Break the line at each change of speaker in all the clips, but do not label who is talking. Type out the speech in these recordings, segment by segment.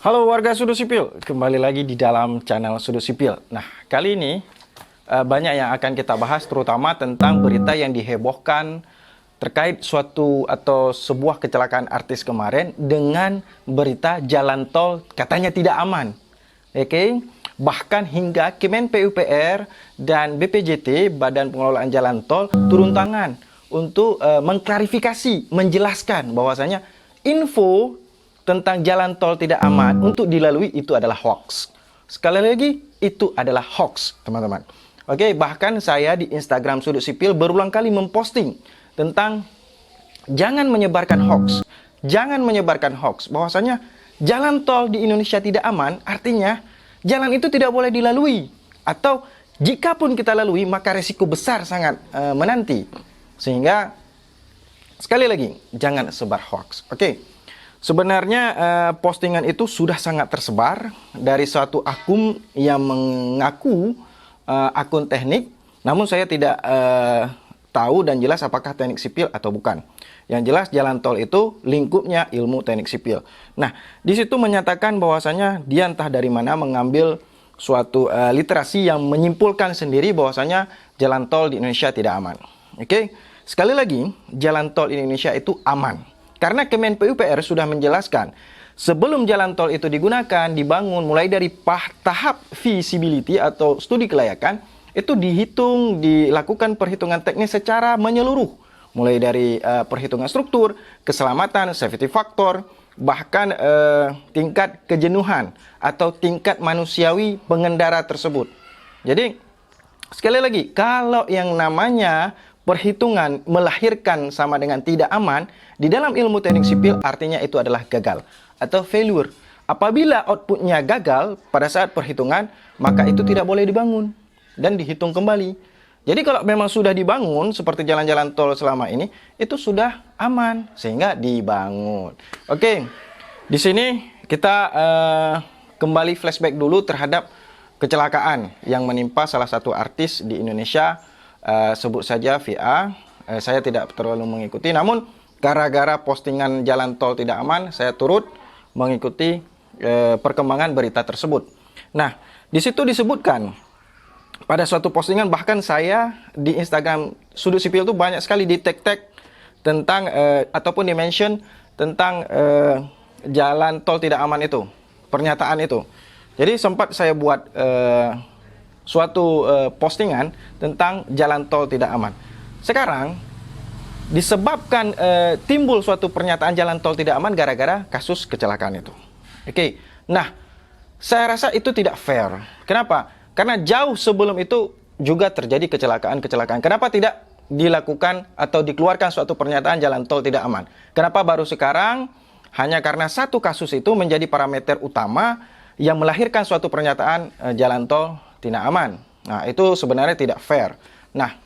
Halo warga Sudut Sipil, kembali lagi di dalam channel Sudut Sipil. Nah, kali ini banyak yang akan kita bahas, terutama tentang berita yang dihebohkan terkait suatu atau sebuah kecelakaan artis kemarin dengan berita jalan tol katanya tidak aman. Oke, bahkan hingga Kemen PUPR dan BPJT, Badan Pengelolaan Jalan Tol, turun tangan untuk mengklarifikasi, menjelaskan bahwasanya info tentang jalan tol tidak aman untuk dilalui itu adalah hoax. Sekali lagi, itu adalah hoax, teman-teman. Oke, bahkan saya di Instagram Sudut Sipil berulang kali memposting tentang jangan menyebarkan hoax. Jangan menyebarkan hoax. Bahwasanya jalan tol di Indonesia tidak aman, artinya jalan itu tidak boleh dilalui. Atau jika pun kita lalui, maka resiko besar sangat menanti. Sehingga, sekali lagi, jangan sebar hoax. Oke. Sebenarnya postingan itu sudah sangat tersebar dari suatu akun yang mengaku akun teknik, namun saya tidak tahu dan jelas apakah teknik sipil atau bukan. Yang jelas jalan tol itu lingkupnya ilmu teknik sipil. Nah, di situ menyatakan bahwasanya dia entah dari mana mengambil suatu literasi yang menyimpulkan sendiri bahwasanya jalan tol di Indonesia tidak aman. Oke, sekali lagi jalan tol di Indonesia itu aman. Karena Kemen PUPR sudah menjelaskan, sebelum jalan tol itu digunakan, dibangun, mulai dari tahap feasibility atau studi kelayakan, itu dihitung, dilakukan perhitungan teknis secara menyeluruh. Mulai dari perhitungan struktur, keselamatan, safety factor, bahkan tingkat kejenuhan atau tingkat manusiawi pengendara tersebut. Jadi, sekali lagi, kalau yang namanya perhitungan melahirkan sama dengan tidak aman, di dalam ilmu teknik sipil artinya itu adalah gagal atau failure. Apabila outputnya gagal pada saat perhitungan, maka itu tidak boleh dibangun dan dihitung kembali. Jadi kalau memang sudah dibangun seperti jalan-jalan tol selama ini, itu sudah aman sehingga dibangun. Oke, di sini kita kembali flashback dulu terhadap kecelakaan yang menimpa salah satu artis di Indonesia. Sebut saja VA. Saya tidak terlalu mengikuti, namun gara-gara postingan jalan tol tidak aman, saya turut mengikuti perkembangan berita tersebut. Nah, di situ disebutkan pada suatu postingan, bahkan saya di Instagram Sudut Sipil itu banyak sekali di tag tentang ataupun di-mention tentang jalan tol tidak aman itu, pernyataan itu. Jadi sempat saya buat suatu postingan tentang jalan tol tidak aman. Sekarang disebabkan timbul suatu pernyataan jalan tol tidak aman gara-gara kasus kecelakaan itu. Oke. Nah, saya rasa itu tidak fair. Kenapa? Karena jauh sebelum itu juga terjadi kecelakaan-kecelakaan. Kenapa tidak dilakukan atau dikeluarkan suatu pernyataan jalan tol tidak aman? Kenapa baru sekarang? Hanya karena satu kasus itu menjadi parameter utama yang melahirkan suatu pernyataan jalan tol tidak aman. Nah, itu sebenarnya tidak fair. Nah,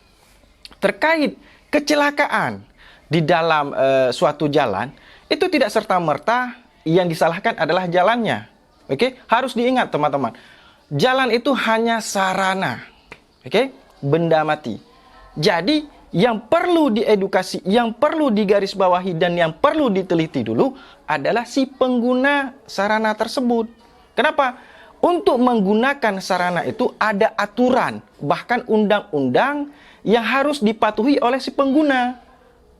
terkait kecelakaan di dalam suatu jalan, itu tidak serta-merta yang disalahkan adalah jalannya. Oke, harus diingat teman-teman. Jalan itu hanya sarana. Oke, benda mati. Jadi, yang perlu diedukasi, yang perlu digarisbawahi dan yang perlu diteliti dulu adalah si pengguna sarana tersebut. Kenapa? Untuk menggunakan sarana itu ada aturan, bahkan undang-undang yang harus dipatuhi oleh si pengguna.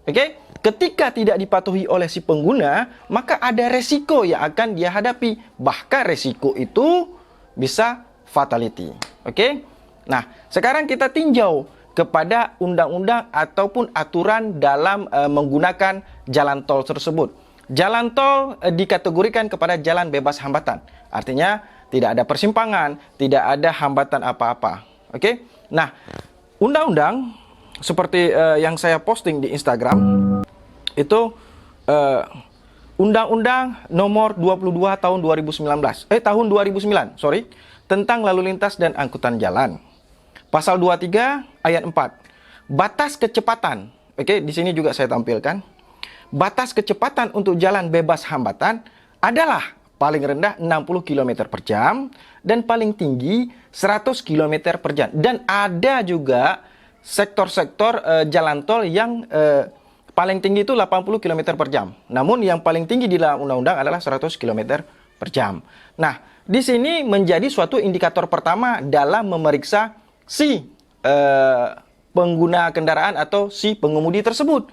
Oke? Ketika tidak dipatuhi oleh si pengguna, maka ada resiko yang akan dia hadapi. Bahkan resiko itu bisa fatality. Oke? Nah, sekarang kita tinjau kepada undang-undang ataupun aturan dalam menggunakan jalan tol tersebut. Jalan tol dikategorikan kepada jalan bebas hambatan. Artinya, tidak ada persimpangan, tidak ada hambatan apa-apa. Oke? Nah, undang-undang seperti yang saya posting di Instagram itu Undang-Undang Nomor 22 tahun 2009, tentang lalu lintas dan angkutan jalan. Pasal 23 ayat 4. Batas kecepatan. Oke, di sini juga saya tampilkan. Batas kecepatan untuk jalan bebas hambatan adalah paling rendah 60 km per jam dan paling tinggi 100 km per jam. Dan ada juga sektor-sektor jalan tol yang paling tinggi itu 80 km per jam. Namun yang paling tinggi di dalam undang-undang adalah 100 km per jam. Nah, di sini menjadi suatu indikator pertama dalam memeriksa si pengguna kendaraan atau si pengemudi tersebut.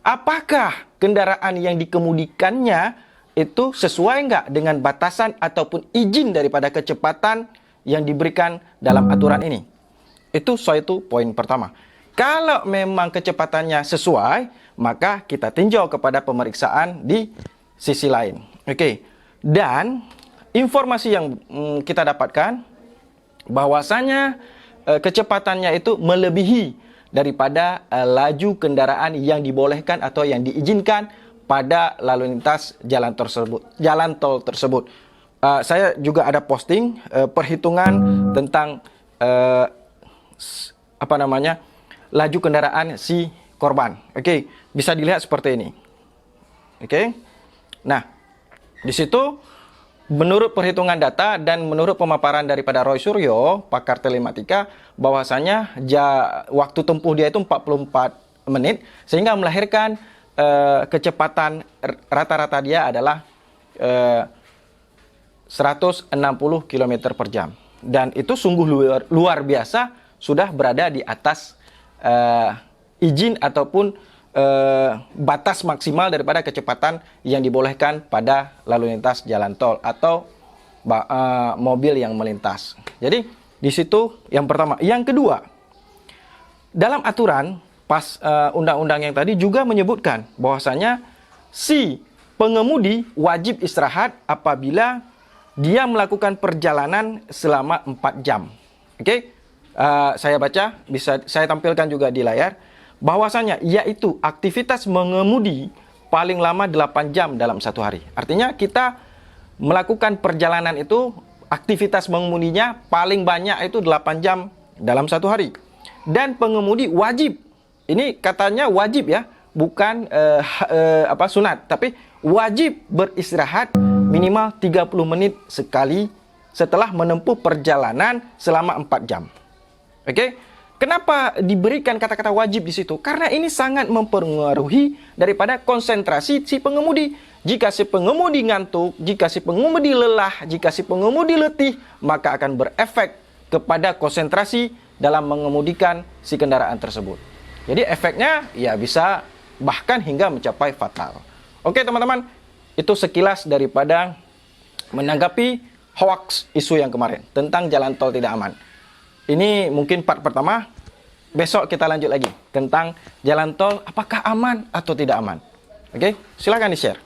Apakah kendaraan yang dikemudikannya itu sesuai nggak dengan batasan ataupun izin daripada kecepatan yang diberikan dalam aturan ini? Itu suatu poin pertama. Kalau memang kecepatannya sesuai, maka kita tinjau kepada pemeriksaan di sisi lain. Oke. Dan informasi yang kita dapatkan bahwasanya kecepatannya itu melebihi daripada laju kendaraan yang dibolehkan atau yang diizinkan pada lalu lintas jalan tol tersebut. Saya juga ada posting perhitungan tentang laju kendaraan si korban. Oke, bisa dilihat seperti ini. Oke. Nah, di situ menurut perhitungan data dan menurut pemaparan daripada Roy Suryo, pakar telematika, bahwasanya waktu tempuh dia itu 44 menit sehingga melahirkan kecepatan rata-rata dia adalah 160 km per jam. Dan itu sungguh luar biasa, sudah berada di atas izin ataupun batas maksimal daripada kecepatan yang dibolehkan pada lalu lintas jalan tol atau mobil yang melintas. Jadi di situ yang pertama. Yang kedua, dalam aturan pas undang-undang yang tadi juga menyebutkan bahwasanya si pengemudi wajib istirahat apabila dia melakukan perjalanan selama 4 jam. Oke? Saya baca, bisa saya tampilkan juga di layar, bahwasanya yaitu aktivitas mengemudi paling lama 8 jam dalam satu hari. Artinya kita melakukan perjalanan itu, aktivitas mengemudinya paling banyak itu 8 jam dalam satu hari. Dan pengemudi wajib, ini katanya wajib ya, bukan sunat, tapi wajib beristirahat minimal 30 menit sekali setelah menempuh perjalanan selama 4 jam. Oke? Kenapa diberikan kata-kata wajib di situ? Karena ini sangat mempengaruhi daripada konsentrasi si pengemudi. Jika si pengemudi ngantuk, jika si pengemudi lelah, jika si pengemudi letih, maka akan berefek kepada konsentrasi dalam mengemudikan si kendaraan tersebut. Jadi efeknya ya bisa bahkan hingga mencapai fatal. Oke teman-teman, itu sekilas daripada menanggapi hoax isu yang kemarin tentang jalan tol tidak aman. Ini mungkin part pertama. Besok kita lanjut lagi tentang jalan tol apakah aman atau tidak aman. Oke, silakan di-share.